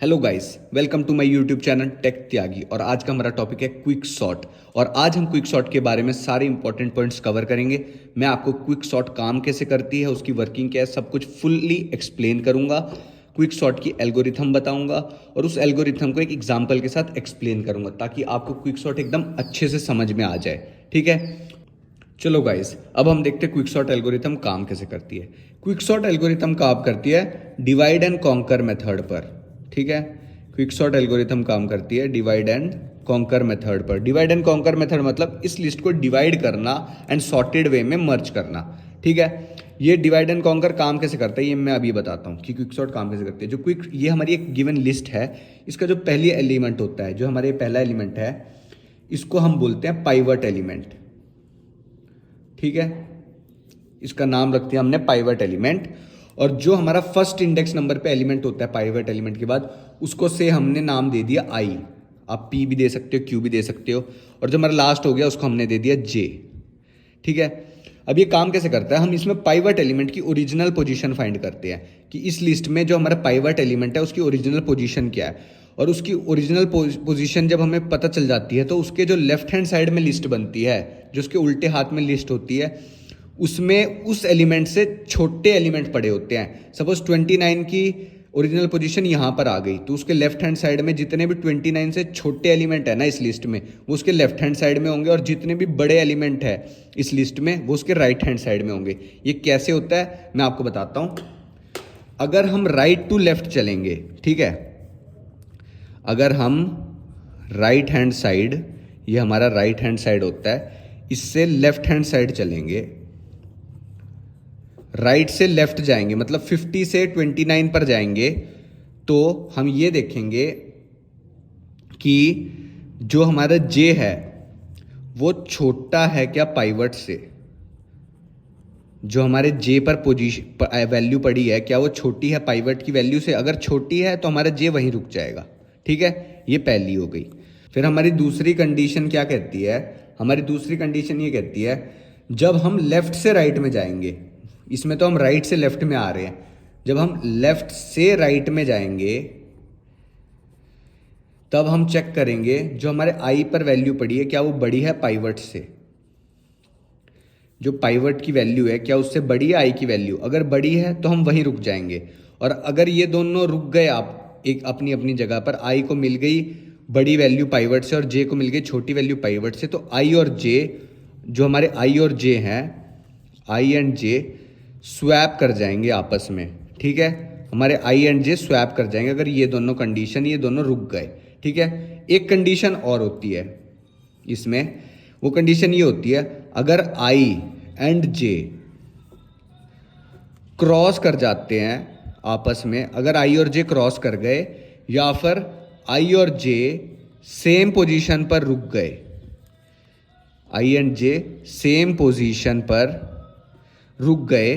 Hello guys, welcome to my YouTube channel tech Tyagi. और आज का हमारा टॉपिक है क्विक सॉर्ट। और आज हम क्विक सॉर्ट के बारे में सारे इंपॉर्टेंट पॉइंट्स कवर करेंगे। मैं आपको क्विक सॉर्ट काम कैसे करती है, उसकी वर्किंग क्या है, सब कुछ फुल्ली एक्सप्लेन करूंगा। क्विक सॉर्ट की एल्गोरिथम बताऊंगा और उस एल्गोरिथम को एक एग्जाम्पल के साथ एक्सप्लेन करूंगा ताकि आपको क्विक सॉर्ट एकदम अच्छे से समझ में आ जाए। ठीक है, चलो गाइस, अब हम देखते हैं क्विक सॉर्ट एल्गोरिथम काम कैसे करती है। क्विक सॉर्ट एल्गोरिथम काम करती है डिवाइड एंड कॉन्कर मेथड पर। ठीक है, क्विक सॉर्ट एल्गोरिथम काम करती है डिवाइड एंड कॉन्कर मेथड पर। डिवाइड एंड कॉन्कर मेथड मतलब इस लिस्ट को डिवाइड करना एंड सॉर्टेड वे में मर्ज करना। ठीक है, ये डिवाइड एंड कॉन्कर काम कैसे करता है ये मैं अभी बताता हूँ कि क्विक सॉर्ट काम कैसे करती है। जो क्विक, ये हमारी एक गिवन लिस्ट है, इसका जो पहली एलिमेंट होता है, जो हमारे पहला एलिमेंट है, इसको हम बोलते हैं पाइवट एलिमेंट। ठीक है, इसका नाम रखते हैं हमने पाइवट एलिमेंट। और जो हमारा फर्स्ट इंडेक्स नंबर पे एलिमेंट होता है पाइवट एलिमेंट के बाद, उसको से हमने नाम दे दिया आई। आप पी भी दे सकते हो, क्यू भी दे सकते हो। और जो हमारा लास्ट हो गया उसको हमने दे दिया जे। ठीक है, अब ये काम कैसे करता है, हम इसमें पाइवट एलिमेंट की ओरिजिनल पोजीशन फाइंड करते हैं कि इस लिस्ट में जो हमारा पाइवट एलिमेंट है उसकी ओरिजिनल पोजीशन क्या है। और उसकी ओरिजिनल पोजीशन जब हमें पता चल जाती है तो उसके जो लेफ्ट हैंड साइड में लिस्ट बनती है, जो उसके उल्टे हाथ में लिस्ट होती है, उसमें उस एलिमेंट से छोटे एलिमेंट पड़े होते हैं। सपोज 29 की ओरिजिनल पोजीशन यहाँ पर आ गई तो उसके लेफ्ट हैंड साइड में जितने भी 29 से छोटे एलिमेंट है ना इस लिस्ट में, वो उसके लेफ्ट हैंड साइड में होंगे। और जितने भी बड़े एलिमेंट है इस लिस्ट में वो उसके राइट हैंड साइड में होंगे। ये कैसे होता है मैं आपको बताता हूँ। अगर हम राइट टू लेफ्ट चलेंगे, ठीक है, अगर हम राइट हैंड साइड, ये हमारा राइट हैंड साइड होता है, इससे लेफ्ट हैंड साइड चलेंगे, राइट से लेफ्ट जाएंगे, मतलब 50 से 29 पर जाएंगे, तो हम ये देखेंगे कि जो हमारा जे है वो छोटा है क्या पाइवट से। जो हमारे जे पर पोजीशन वैल्यू पड़ी है, क्या वो छोटी है पाइवट की वैल्यू से। अगर छोटी है तो हमारा जे वहीं रुक जाएगा। ठीक है, ये पहली हो गई। फिर हमारी दूसरी कंडीशन क्या कहती है, हमारी दूसरी कंडीशन ये कहती है जब हम लेफ्ट से राइट में जाएंगे, इसमें तो हम राइट से लेफ्ट में आ रहे हैं, जब हम लेफ्ट से राइट में जाएंगे तब हम चेक करेंगे जो हमारे आई पर वैल्यू पड़ी है क्या वो बड़ी है पाइवट से। जो पाइवट की वैल्यू है क्या उससे बड़ी है आई की वैल्यू। अगर बड़ी है तो हम वहीं रुक जाएंगे। और अगर ये दोनों रुक गए आप एक अपनी अपनी जगह पर, आई को मिल गई बड़ी वैल्यू पाइवट से और जे को मिल गई छोटी वैल्यू पाइवट से, तो आई और जे, जो हमारे आई और जे हैं, आई एंड जे स्वैप कर जाएंगे आपस में। ठीक है, हमारे आई एंड जे स्वैप कर जाएंगे अगर ये दोनों कंडीशन, ये दोनों रुक गए। ठीक है, एक कंडीशन और होती है इसमें, वो कंडीशन ये होती है अगर आई एंड जे क्रॉस कर जाते हैं आपस में, अगर आई और जे क्रॉस कर गए या फिर आई और जे सेम पोजीशन पर रुक गए, आई एंड जे सेम पोजीशन पर रुक गए,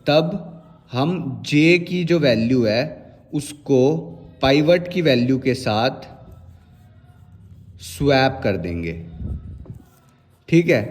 तब हम जे की जो वैल्यू है उसको पाइवट की वैल्यू के साथ स्वैप कर देंगे। ठीक है,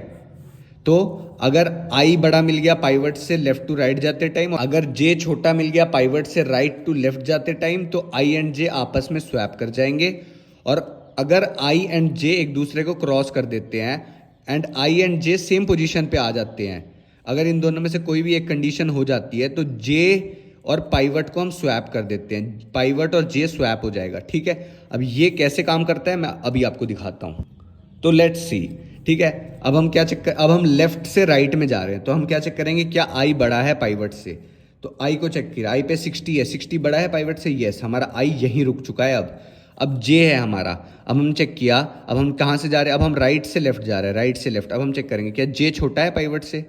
तो अगर आई बड़ा मिल गया पाइवट से लेफ्ट टू राइट जाते टाइम, अगर जे छोटा मिल गया पाइवट से राइट टू लेफ्ट जाते टाइम, तो आई एंड जे आपस में स्वैप कर जाएंगे। और अगर आई एंड जे एक दूसरे को क्रॉस कर देते हैं and I and J same position पे आ जाते हैं, अगर इन दोनों में से कोई भी एक कंडीशन हो जाती है तो जे और पाइवट को हम स्वैप कर देते हैं, पाइवट और जे स्वैप हो जाएगा। ठीक है, अब ये कैसे काम करता है मैं अभी आपको दिखाता हूं, तो लेट्स सी। ठीक है, अब हम क्या चेक कर, अब हम लेफ्ट से राइट में जा रहे हैं तो हम क्या चेक करेंगे, क्या आई बड़ा है पाइवट से। तो आई को चेक किया, आई पे 60 है, 60 बड़ा है पाइवट से, यस, हमारा आई यहीं रुक चुका है। अब जे है हमारा, अब हम चेक किया, अब हम कहाँ से जा रहे हैं, अब हम राइट से लेफ्ट जा रहे हैं, राइट से लेफ्ट। अब हम चेक करेंगे क्या जे छोटा है पाइवट से,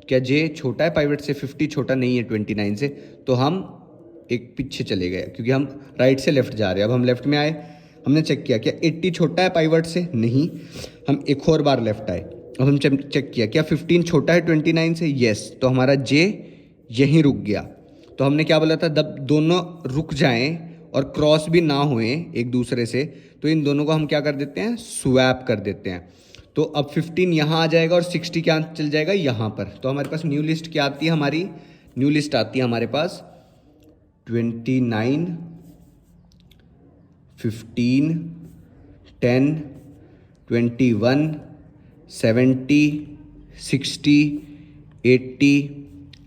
क्या जे छोटा है पाइवट से। 50 छोटा नहीं है 29 से, तो हम एक पीछे चले गए क्योंकि हम राइट से लेफ्ट जा रहे हैं। अब हम लेफ्ट में आए, हमने चेक किया क्या 80 छोटा है पाइवट से, नहीं। हम एक और बार लेफ्ट आए, अब हम चेक किया क्या 15 छोटा है 29 से, यस, तो हमारा जे यहीं रुक गया। तो हमने क्या बोला था, जब दोनों रुक जाएं और क्रॉस भी ना हुए एक दूसरे से, तो इन दोनों को हम क्या कर देते हैं, स्वैप कर देते हैं। तो अब 15 यहाँ आ जाएगा और 60 क्या चल जाएगा यहाँ पर। तो हमारे पास न्यू लिस्ट क्या आती है, हमारी न्यू लिस्ट आती है हमारे पास 29 15, 10, 21, 70, 60, 80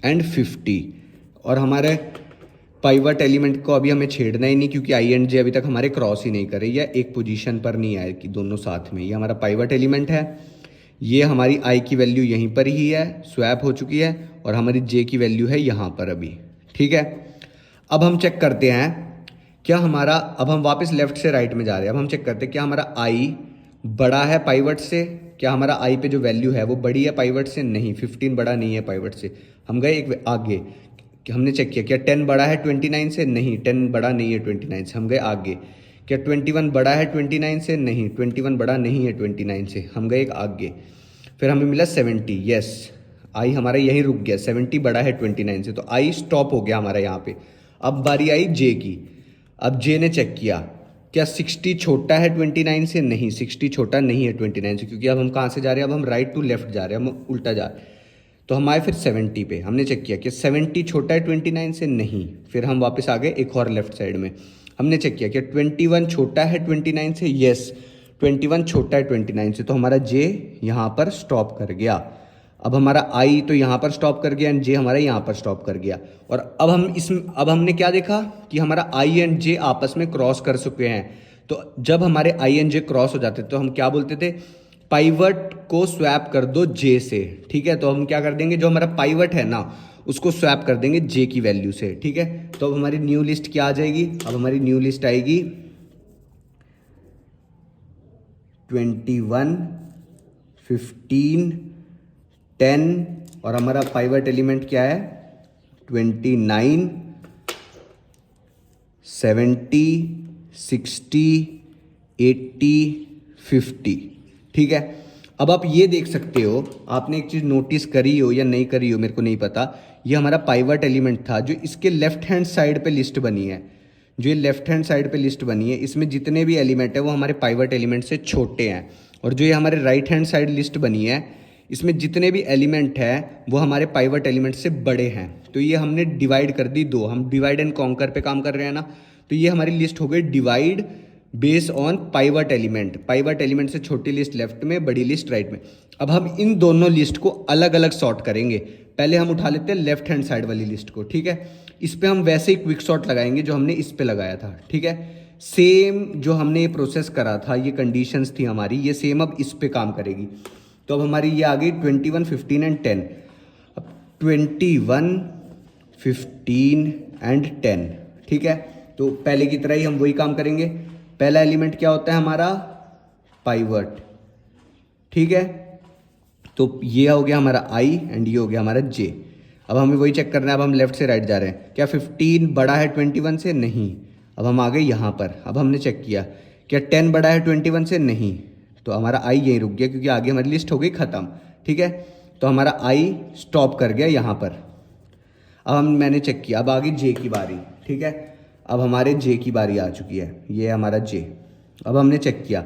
एंड 50। और हमारे पाइवट एलिमेंट को अभी हमें छेड़ना ही नहीं, क्योंकि आई एंड जे अभी तक हमारे क्रॉस ही नहीं करे या एक पोजीशन पर नहीं आए कि दोनों साथ में। ये हमारा पाइवट एलिमेंट है, ये हमारी आई की वैल्यू यहीं पर ही है, स्वैप हो चुकी है, और हमारी जे की वैल्यू है यहाँ पर अभी। ठीक है, अब हम चेक करते हैं क्या हमारा, अब हम वापस लेफ्ट से राइट में जा रहे हैं। अब हम चेक करते हैं क्या हमारा आई बड़ा है पाइवट से, क्या हमारा आई पे जो वैल्यू है वो बड़ी है पाइवट से। नहीं, 15 बड़ा नहीं है पाइवट से। हम गए एक आगे, कि हमने चेक किया क्या 10 बड़ा है 29 से। नहीं, 10 बड़ा नहीं है 29 से। हम गए आगे, क्या 21 बड़ा है 29 से। नहीं, 21 बड़ा नहीं है 29 से। हम गए एक आगे, फिर हमें मिला 70। यस, आई हमारा यहीं रुक गया, 70 बड़ा है 29 से, तो आई स्टॉप हो गया हमारा यहाँ पे। अब बारी आई जे की। अब जे ने चेक किया क्या 60 छोटा है 29 से। नहीं, 60 छोटा नहीं है 29 से, क्योंकि अब हम कहाँ से जा रहे हैं, अब हम राइट टू लेफ्ट जा रहे हैं, हम उल्टा जा रहे हैं। तो हम आए फिर 70 पे, हमने चेक किया कि 70 छोटा है 29 से। नहीं, फिर हम वापस आ गए एक और लेफ्ट साइड में, हमने चेक किया कि 21 छोटा है 29 से। यस, 21 छोटा है 29 से, तो हमारा जे यहाँ पर स्टॉप कर गया। अब हमारा आई तो यहाँ पर स्टॉप कर गया एंड जे हमारा यहाँ पर स्टॉप कर गया। और अब हमने क्या देखा कि हमारा आई एंड जे आपस में क्रॉस कर चुके हैं। तो जब हमारे आई एंड जे क्रॉस हो जाते तो हम क्या बोलते थे, पाइवट को स्वैप कर दो जे से। ठीक है, तो हम क्या कर देंगे, जो हमारा पाइवट है ना उसको स्वैप कर देंगे जे की वैल्यू से। ठीक है, तो अब हमारी न्यू लिस्ट क्या आ जाएगी, अब हमारी न्यू लिस्ट आएगी 21, 15, 10, और हमारा पाइवट एलिमेंट क्या है 29, 70, 60, 80, 50। ठीक है, अब आप ये देख सकते हो, आपने एक चीज़ नोटिस करी हो या नहीं करी हो मेरे को नहीं पता, ये हमारा पाइवट एलिमेंट था जो इसके लेफ्ट हैंड साइड पे लिस्ट बनी है। जो ये लेफ्ट हैंड साइड पे लिस्ट बनी है, इसमें जितने भी एलिमेंट है वो हमारे पाइवट एलिमेंट से छोटे हैं। और जो ये हमारे राइट हैंड साइड लिस्ट बनी है, इसमें जितने भी एलिमेंट है वो हमारे पाइवट एलिमेंट से बड़े हैं। तो ये हमने डिवाइड कर दी दो, हम डिवाइड एंड कॉन्कर पे काम कर रहे हैं ना। तो ये हमारी लिस्ट हो गई divide base on pivot element. Pivot element से छोटी लिस्ट लेफ्ट में, बड़ी लिस्ट राइट में। अब हम इन दोनों लिस्ट को अलग अलग सॉर्ट करेंगे। पहले हम उठा लेते हैं लेफ्ट हैंड साइड वाली लिस्ट को। ठीक है, इस पे हम वैसे ही क्विक सॉर्ट लगाएंगे जो हमने इस पे लगाया था। ठीक है, सेम जो हमने ये प्रोसेस करा था, ये कंडीशंस थी हमारी, ये सेम अब इस पे काम करेगी। तो अब हमारी ये आ गई 21, 15 एंड 10। अब 21, 15 एंड 10। ठीक है, तो पहले की तरह ही हम वही काम करेंगे। पहला एलिमेंट क्या होता है हमारा, पाइवट। ठीक है, तो ये हो गया हमारा आई एंड ये हो गया हमारा जे। अब हमें वही चेक करना है, अब हम लेफ्ट से राइट जा रहे हैं। क्या 15 बड़ा है 21 से। नहीं, अब हम आ गए यहाँ पर। अब हमने चेक किया क्या 10 बड़ा है 21 से। नहीं, तो हमारा आई यहीं रुक गया, क्योंकि आगे हमारी लिस्ट हो गई ख़त्म। ठीक है, तो हमारा आई स्टॉप कर गया यहाँ पर। अब मैंने चेक किया, अब आ गई जे की बारी। ठीक है, अब हमारे जे की बारी आ चुकी है, ये हमारा जे। अब हमने चेक किया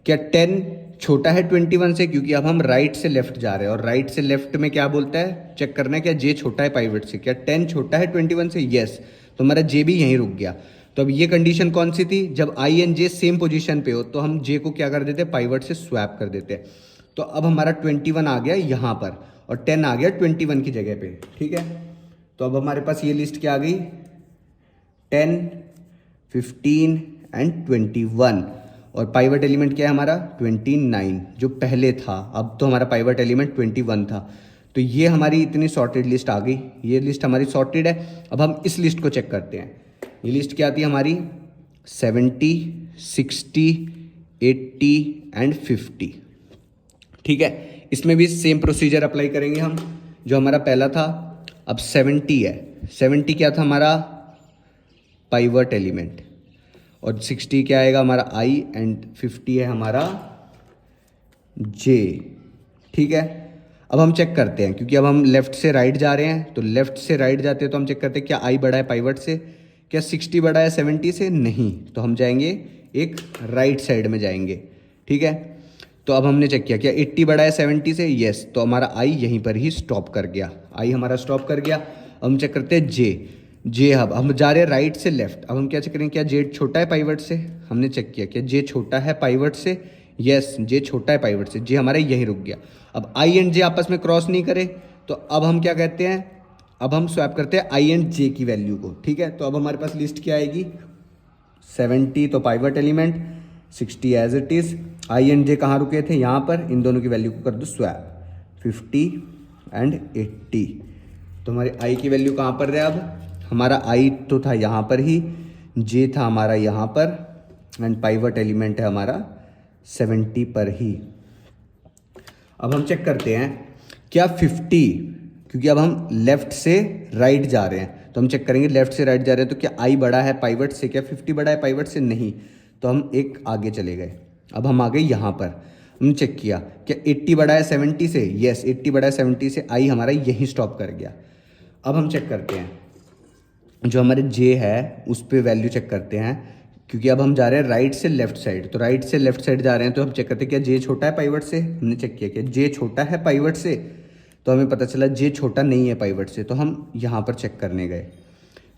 क्या 10 छोटा है 21 से, क्योंकि अब हम राइट से लेफ्ट जा रहे हैं, और राइट से लेफ्ट में क्या बोलता है, चेक करना है क्या जे छोटा है पाइवट से। क्या 10 छोटा है 21 से। यस, तो हमारा जे भी यहीं रुक गया। तो अब ये कंडीशन कौन सी थी, जब आई एंड जे सेम पोजीशन पे हो तो हम जे को क्या कर देते, पाइवट से स्वैप कर देते। तो अब हमारा 21 आ गया यहाँ पर और 10 आ गया 21 की जगह पे। ठीक है, तो अब हमारे पास ये लिस्ट क्या आ गई, 10, 15 एंड 21। और पाइवट एलिमेंट क्या है हमारा 29 जो पहले था। अब तो हमारा पाइवट एलिमेंट 21 था। तो ये हमारी इतनी सॉर्टेड लिस्ट आ गई, ये लिस्ट हमारी सॉर्टेड है। अब हम इस लिस्ट को चेक करते हैं। ये लिस्ट क्या आती है हमारी 70, 60, 80 एंड 50। ठीक है, इसमें भी सेम प्रोसीजर अप्लाई करेंगे हम जो हमारा पहला था। अब 70 है, 70 क्या था हमारा पाइवट एलिमेंट, और 60 क्या आएगा हमारा आई एंड 50 है हमारा जे। ठीक है, अब हम चेक करते हैं, क्योंकि अब हम लेफ्ट से राइट जा रहे हैं, तो लेफ्ट से राइट जाते हैं तो हम चेक करते हैं क्या आई बड़ा है पाइवट से, क्या 60 बड़ा है 70 से। नहीं, तो हम जाएंगे एक राइट साइड में जाएंगे। ठीक है, तो अब हमने चेक किया क्या 80 बड़ा है 70 से। यस, तो हमारा आई यहीं पर ही स्टॉप कर गया, आई हमारा स्टॉप कर गया। अब हम चेक करते हैं जे। अब हम जा रहे हैं राइट से लेफ्ट। अब हम क्या चेक करेंगे क्या जे छोटा है पाइवट से। हमने चेक किया कि जे छोटा है पाइवट से, यस जे छोटा है पाइवट से, जे हमारा यही रुक गया। अब आई एंड जे आपस में क्रॉस नहीं करे तो अब हम क्या कहते हैं, अब हम स्वैप करते हैं आई एंड जे की वैल्यू को, ठीक है। तो अब हमारे पास लिस्ट क्या आएगी, 70 तो pivot element, 60 as it is, I and J कहाँ रुके थे, यहाँ पर, इन दोनों की वैल्यू को कर दो स्वैप, 50 एंड 80। तो हमारी आई की वैल्यू कहाँ पर है, अब हमारा आई तो था यहाँ पर ही, जे था हमारा यहाँ पर, एंड पाइवट एलिमेंट है हमारा 70 पर ही। अब हम चेक करते हैं क्या 50, क्योंकि अब हम लेफ्ट से राइट जा रहे हैं तो हम चेक करेंगे लेफ्ट से राइट जा रहे हैं तो क्या आई बड़ा है पाइवट से, क्या 50 बड़ा है पाइवट से, नहीं। तो हम एक आगे चले गए, अब हम आ गए यहाँ पर, हमने चेक किया क्या 80 बड़ा है 70 से, यस 80 बड़ा है 70 से, आई हमारा यहीं स्टॉप कर गया। अब हम चेक करते हैं जो हमारे जे है उस पर वैल्यू चेक करते हैं, क्योंकि अब हम जा रहे हैं राइट से लेफ्ट साइड, तो राइट से लेफ्ट साइड जा रहे हैं तो हम चेक करते हैं क्या जे छोटा है पाइवट से, हमने चेक किया कि जे छोटा है पाइवट से, तो हमें पता चला जे छोटा नहीं है पाइवट से, तो हम यहाँ पर चेक करने गए,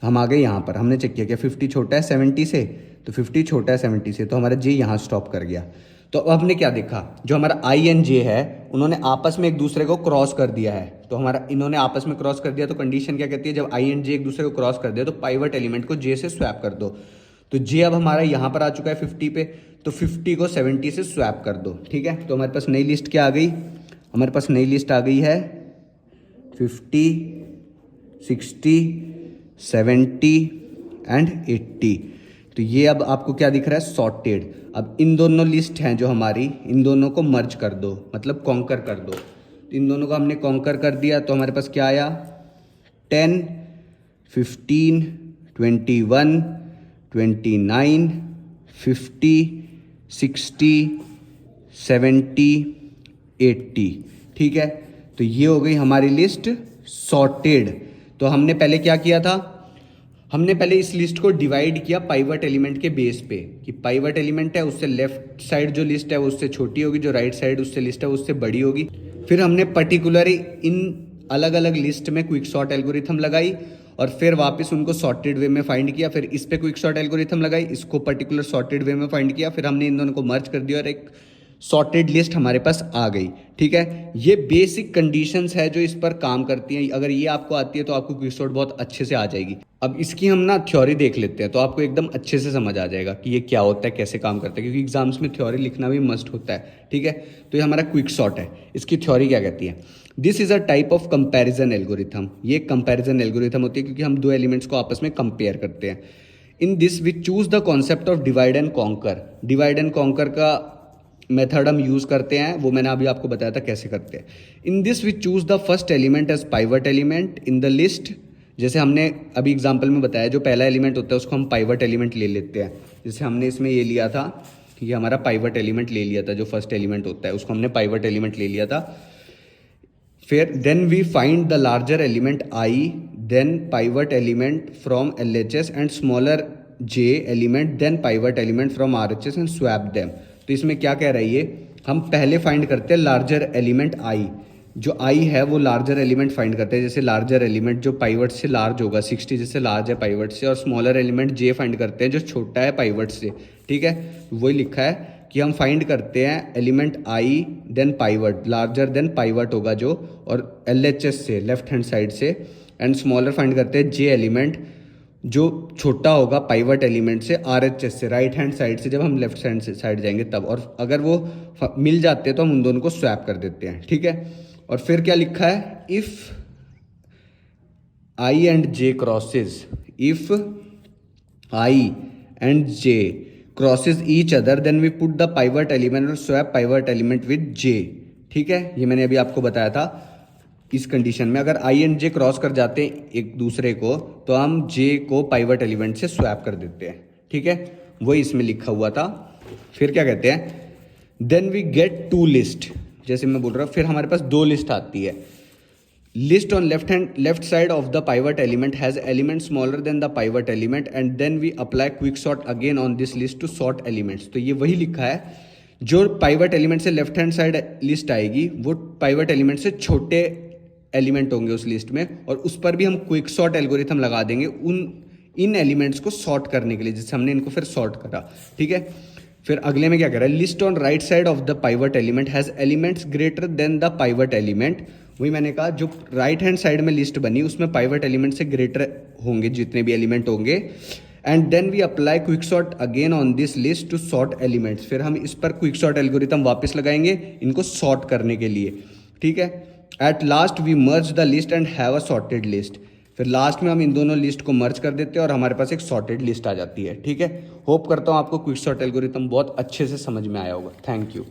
हम आ गए यहाँ पर, हमने चेक किया कि 50 छोटा है 70 से, तो 50 छोटा है 70 से, तो हमारा जे यहाँ स्टॉप कर गया। तो अब हमने क्या देखा, जो हमारा आई एंड जे है उन्होंने आपस में एक दूसरे को क्रॉस कर दिया है, तो हमारा इन्होंने आपस में क्रॉस कर दिया, तो कंडीशन क्या कहती है, जब आई एंड जे एक दूसरे को क्रॉस कर दिया तो पाइवट एलिमेंट को जे से स्वैप कर दो। तो जे अब हमारा यहाँ पर आ चुका है 50 पे, तो 50 को 70 से स्वैप कर दो, ठीक है। तो हमारे पास नई लिस्ट क्या आ गई, हमारे पास नई लिस्ट आ गई है 50, 60, 70 एंड 80। तो ये अब आपको क्या दिख रहा है, सॉर्टेड। अब इन दोनों लिस्ट हैं जो हमारी, इन दोनों को मर्ज कर दो, मतलब कॉन्कर कर दो। तो इन दोनों को हमने कॉन्कर कर दिया तो हमारे पास क्या आया, 10, 15, 21, 29, 50, 60, 70, 80, ठीक है। तो ये हो गई हमारी लिस्ट सॉर्टेड। तो हमने पहले क्या किया था, हमने पहले इस लिस्ट को डिवाइड किया पाइवट एलिमेंट के बेस पे, कि पाइवट एलिमेंट है उससे लेफ्ट साइड जो लिस्ट है वो उससे छोटी होगी, जो राइट साइड उससे लिस्ट है वो उससे बड़ी होगी। फिर हमने पर्टिकुलरली इन अलग अलग लिस्ट में क्विक सॉर्ट एल्गोरिथम लगाई और फिर वापस उनको सॉर्टेड वे में फाइंड किया, फिर इस पे क्विक सॉर्ट एल्गोरिथम लगाई, इसको पर्टिकुलर सॉर्टेड वे में फाइंड किया, फिर हमने इन दोनों को मर्ज कर दिया और एक सॉर्टेड लिस्ट हमारे पास आ गई, ठीक है। ये बेसिक कंडीशंस है जो इस पर काम करती हैं, अगर ये आपको आती है तो आपको क्विक सॉर्ट बहुत अच्छे से आ जाएगी। अब इसकी हम ना थ्योरी देख लेते हैं तो आपको एकदम अच्छे से समझ आ जाएगा कि ये क्या होता है, कैसे काम करता है, क्योंकि एग्जाम्स में थ्योरी लिखना भी मस्ट होता है, ठीक है। तो ये हमारा क्विक सॉर्ट है, इसकी थ्योरी क्या कहती है, this is a type of comparison algorithm. ये कंपैरिजन एल्गोरिथम होती है क्योंकि हम दो एलिमेंट्स को आपस में कंपेयर करते हैं। In this we choose the concept of divide and conquer. Divide and conquer का मेथड हम यूज करते हैं, वो मैंने अभी आपको बताया था कैसे करते हैं। In this we choose the first element as pivot element in the list. जैसे हमने अभी एग्जांपल में बताया, जो पहला एलिमेंट होता है उसको हम पाइवट एलिमेंट ले लेते हैं। जैसे हमने इसमें ये लिया था, ये हमारा पाइवट एलिमेंट ले लिया था, जो फर्स्ट एलिमेंट होता है उसको हमने पाइवट एलिमेंट ले लिया था। फिर then we find the larger element i, than pivot element from LHS and smaller j element, than pivot element from RHS and swap them. तो इसमें क्या कह रहा है ये, हम पहले फाइंड करते हैं लार्जर एलिमेंट आई, जो आई है वो लार्जर एलिमेंट फाइंड करते हैं। जैसे लार्जर एलिमेंट जो पाइवट से लार्ज होगा, 60 जैसे लार्ज है पाइवट से, और स्मॉलर एलिमेंट जे फाइंड करते हैं जो छोटा है पाइवट से, ठीक है। वही लिखा है कि हम फाइंड करते हैं element i than pivot, larger than pivot होगा जो, और LHS से लेफ्ट हैंड साइड से, एंड स्मॉलर फाइंड करते हैं जे एलिमेंट जो छोटा होगा पाइवट एलिमेंट से, RHS से राइट हैंड साइड से, जब हम लेफ्ट हैंड साइड जाएंगे तब, और अगर वो मिल जाते हैं तो हम उन दोनों को स्वैप कर देते हैं, ठीक है। और फिर क्या लिखा है, if I and J crosses, if I and J crosses each other then we put the pivot element और swap pivot element with J, ठीक है। ये मैंने अभी आपको बताया था। इस कंडीशन में अगर आई एंड जे क्रॉस कर जाते हैं एक दूसरे को तो हम जे को पाइवट एलिमेंट से स्वैप कर देते हैं, ठीक है। वही इसमें लिखा हुआ था। फिर क्या कहते हैं, then we get two list, जैसे मैं बोल रहा हूँ, फिर हमारे पास दो लिस्ट आती है। List on left side of the pivot element has element smaller than the pivot element and then we apply quick sort again on this list to sort elements. तो ये वही लिखा है, जो पाइवट एलिमेंट से left hand side list आएगी वो pivot element से छोटे एलिमेंट होंगे उस लिस्ट में, और उस पर भी हम क्विक सॉर्ट एल्गोरिथम लगा देंगे उन इन एलिमेंट्स को सॉर्ट करने के लिए, जैसे हमने इनको फिर सॉर्ट करा, ठीक है। फिर अगले में क्या कह रहा है, list on right side of the pivot element has elements greater than the pivot element. वही मैंने कहा, जो राइट हैंड साइड में लिस्ट बनी उसमें पाइवट एलिमेंट से ग्रेटर होंगे जितने भी एलिमेंट होंगे। And then we apply quick sort again on this list to sort elements. फिर हम इस पर क्विक सॉर्ट एल्गोरिथम वापस लगाएंगे इनको सॉर्ट करने के लिए, ठीक है। At last we merge the list and have a sorted list. फिर लास्ट में हम इन दोनों लिस्ट को मर्ज कर देते हैं और हमारे पास एक सॉर्टेड लिस्ट आ जाती है, ठीक है। होप करता हूँ आपको क्विक सॉर्ट एल्गोरिथम बहुत अच्छे से समझ में आया होगा। Thank you.